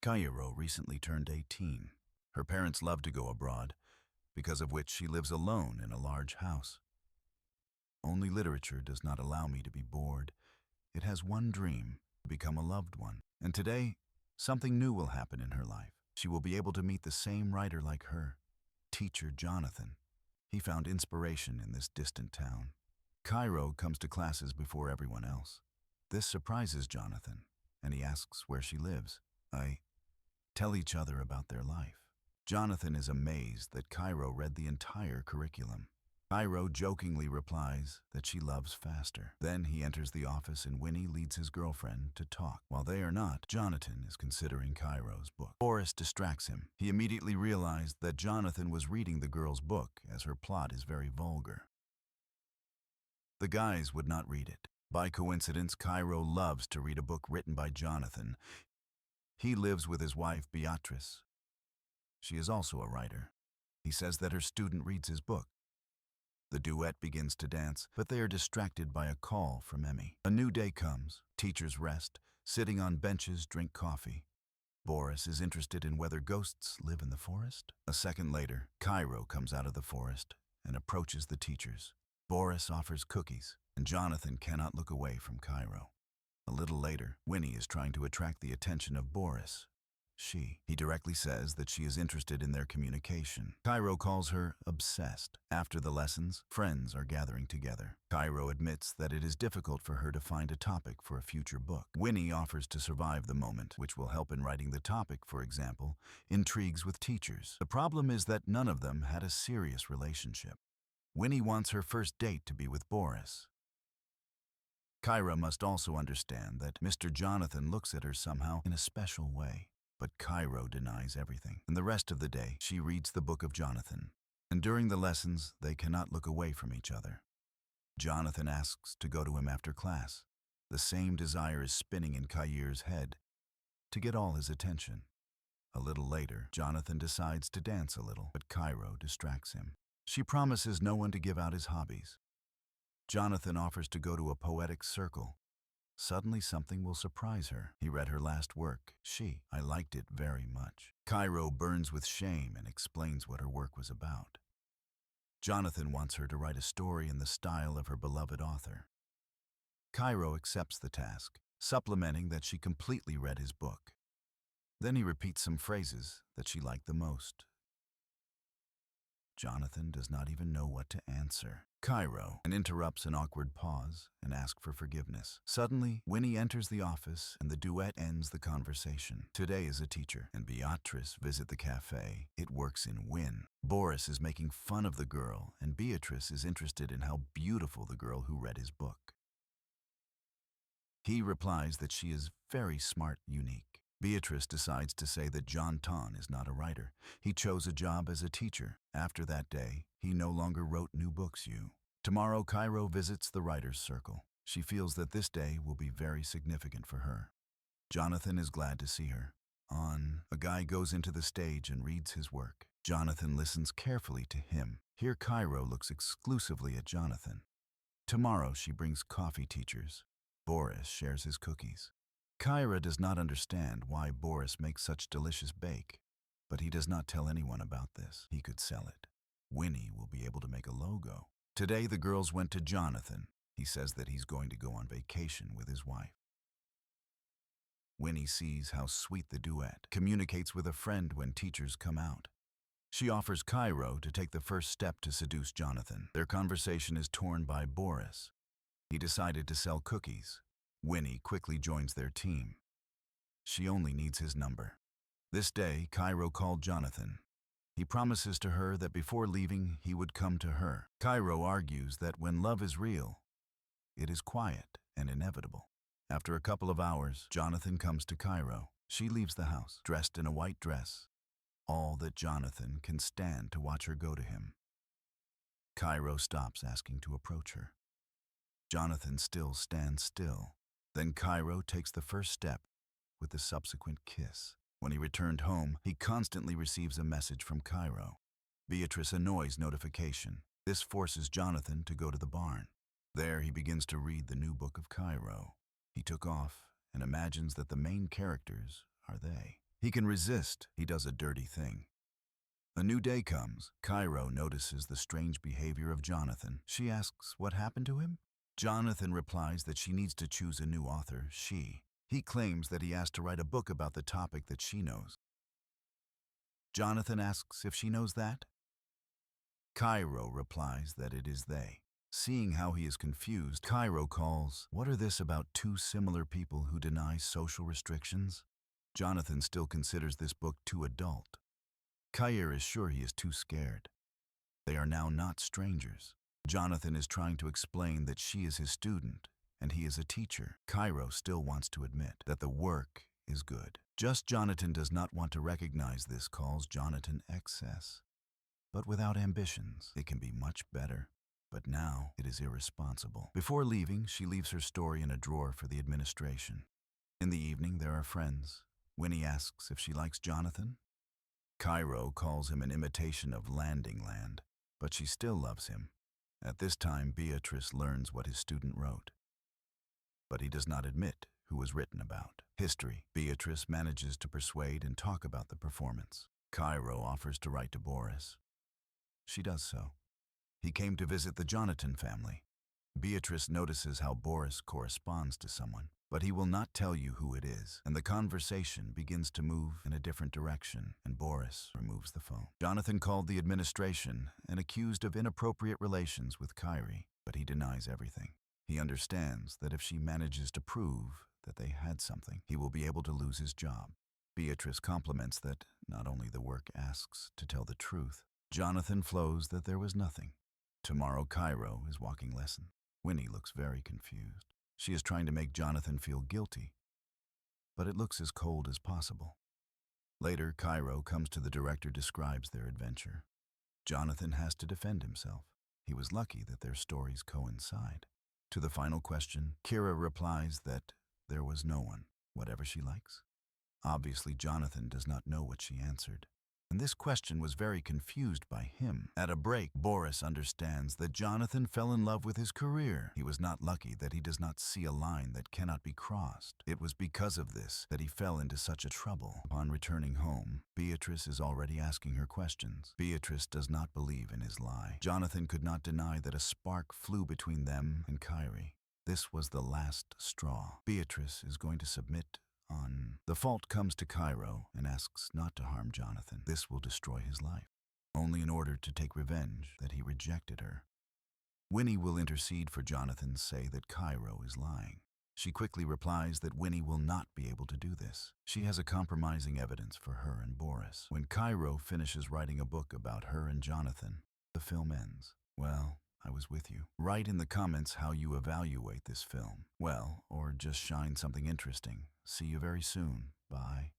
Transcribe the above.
Cairo recently turned 18. Her parents love to go abroad, because of which she lives alone in a large house. Only literature does not allow me to be bored. It has one dream, to become a loved one. And today, something new will happen in her life. She will be able to meet the same writer like her, teacher Jonathan. He found inspiration in this distant town. Cairo comes to classes before everyone else. This surprises Jonathan, and he asks where she lives. I tell each other about their life. Jonathan is amazed that Cairo read the entire curriculum. Cairo jokingly replies that she loves faster. Then he enters the office and Winnie leads his girlfriend to talk. While they are not, Jonathan is considering Cairo's book. Boris distracts him. He immediately realized that Jonathan was reading the girl's book, as her plot is very vulgar. The guys would not read it. By coincidence, Cairo loves to read a book written by Jonathan. He lives with his wife, Beatrice. She is also a writer. He says that her student reads his book. The duet begins to dance, but they are distracted by a call from Emmy. A new day comes. Teachers rest, sitting on benches, drink coffee. Boris is interested in whether ghosts live in the forest. A second later, Cairo comes out of the forest and approaches the teachers. Boris offers cookies, and Jonathan cannot look away from Cairo. A little later, Winnie is trying to attract the attention of Boris. He directly says that she is interested in their communication. Cairo calls her obsessed. After the lessons, friends are gathering together. Cairo admits that it is difficult for her to find a topic for a future book. Winnie offers to survive the moment, which will help in writing the topic, for example, intrigues with teachers. The problem is that none of them had a serious relationship. Winnie wants her first date to be with Boris. Cairo must also understand that Mr. Jonathan looks at her somehow in a special way. But Cairo denies everything. And the rest of the day, she reads the book of Jonathan. And during the lessons, they cannot look away from each other. Jonathan asks to go to him after class. The same desire is spinning in Cairo's head, to get all his attention. A little later, Jonathan decides to dance a little, but Cairo distracts him. She promises no one to give out his hobbies. Jonathan offers to go to a poetic circle. Suddenly something will surprise her. He read her last work. I liked it very much. Cairo burns with shame and explains what her work was about. Jonathan wants her to write a story in the style of her beloved author. Cairo accepts the task, supplementing that she completely read his book. Then he repeats some phrases that she liked the most. Jonathan does not even know what to answer. Cairo interrupts an awkward pause and asks for forgiveness. Suddenly, Winnie enters the office and the duet ends the conversation. Today is a teacher, and Beatrice visit the cafe. It works in win. Boris is making fun of the girl, and Beatrice is interested in how beautiful the girl who read his book. He replies that she is very smart, unique. Beatrice decides to say that Jonathan is not a writer. He chose a job as a teacher. After that day, he no longer wrote new books. Tomorrow, Cairo visits the writer's circle. She feels that this day will be very significant for her. Jonathan is glad to see her. A guy goes into the stage and reads his work. Jonathan listens carefully to him. Here, Cairo looks exclusively at Jonathan. Tomorrow, she brings coffee teachers. Boris shares his cookies. Cairo does not understand why Boris makes such delicious bake, but he does not tell anyone about this. He could sell it. Winnie will be able to make a logo. Today the girls went to Jonathan. He says that he's going to go on vacation with his wife. Winnie sees how sweet the duet communicates with a friend when teachers come out. She offers Cairo to take the first step to seduce Jonathan. Their conversation is torn by Boris. He decided to sell cookies. Winnie quickly joins their team. She only needs his number. This day, Cairo called Jonathan. He promises to her that before leaving, he would come to her. Cairo argues that when love is real, it is quiet and inevitable. After a couple of hours, Jonathan comes to Cairo. She leaves the house, dressed in a white dress, all that Jonathan can stand to watch her go to him. Cairo stops asking to approach her. Jonathan still stands still. Then Cairo takes the first step with the subsequent kiss. When he returned home, he constantly receives a message from Cairo. Beatrice annoys notification. This forces Jonathan to go to the barn. There he begins to read the new book of Cairo. He took off and imagines that the main characters are they. He can resist. He does a dirty thing. A new day comes. Cairo notices the strange behavior of Jonathan. She asks what happened to him. Jonathan replies that she needs to choose a new author, she. He claims that he asked to write a book about the topic that she knows. Jonathan asks if she knows that. Cairo replies that it is they. Seeing how he is confused, Cairo calls, "What are this about two similar people who deny social restrictions?" Jonathan still considers this book too adult. Cairo is sure he is too scared. They are now not strangers. Jonathan is trying to explain that she is his student and he is a teacher. Cairo still wants to admit that the work is good. Just Jonathan does not want to recognize this, calls Jonathan excess. But without ambitions, it can be much better. But now it is irresponsible. Before leaving, she leaves her story in a drawer for the administration. In the evening, there are friends. Winnie asks if she likes Jonathan. Cairo calls him an imitation of Landing Land, but she still loves him. At this time, Beatrice learns what his student wrote. But he does not admit who was written about. History. Beatrice manages to persuade and talk about the performance. Cairo offers to write to Boris. She does so. He came to visit the Jonathan family. Beatrice notices how Boris corresponds to someone, but he will not tell you who it is, and the conversation begins to move in a different direction, and Boris removes the phone. Jonathan called the administration and accused of inappropriate relations with Kyrie, but he denies everything. He understands that if she manages to prove that they had something, he will be able to lose his job. Beatrice compliments that not only the work asks to tell the truth. Jonathan flows that there was nothing. Tomorrow, Cairo is walking lesson. Winnie looks very confused. She is trying to make Jonathan feel guilty, but it looks as cold as possible. Later, Cairo comes to the director, describes their adventure. Jonathan has to defend himself. He was lucky that their stories coincide. To the final question, Kira replies that there was no one, whatever she likes. Obviously, Jonathan does not know what she answered, and this question was very confused by him. At a break, Boris understands that Jonathan fell in love with his career. He was not lucky that he does not see a line that cannot be crossed. It was because of this that he fell into such a trouble. Upon returning home, Beatrice is already asking her questions. Beatrice does not believe in his lie. Jonathan could not deny that a spark flew between them and Kyrie. This was the last straw. Beatrice is going to submit on. The fault comes to Cairo and asks not to harm Jonathan. This will destroy his life, only in order to take revenge that he rejected her. Winnie will intercede for Jonathan, say that Cairo is lying. She quickly replies that Winnie will not be able to do this. She has a compromising evidence for her and Boris. When Cairo finishes writing a book about her and Jonathan, the film ends. Well, I was with you. Write in the comments how you evaluate this film. Well, or just shine something interesting. See you very soon. Bye.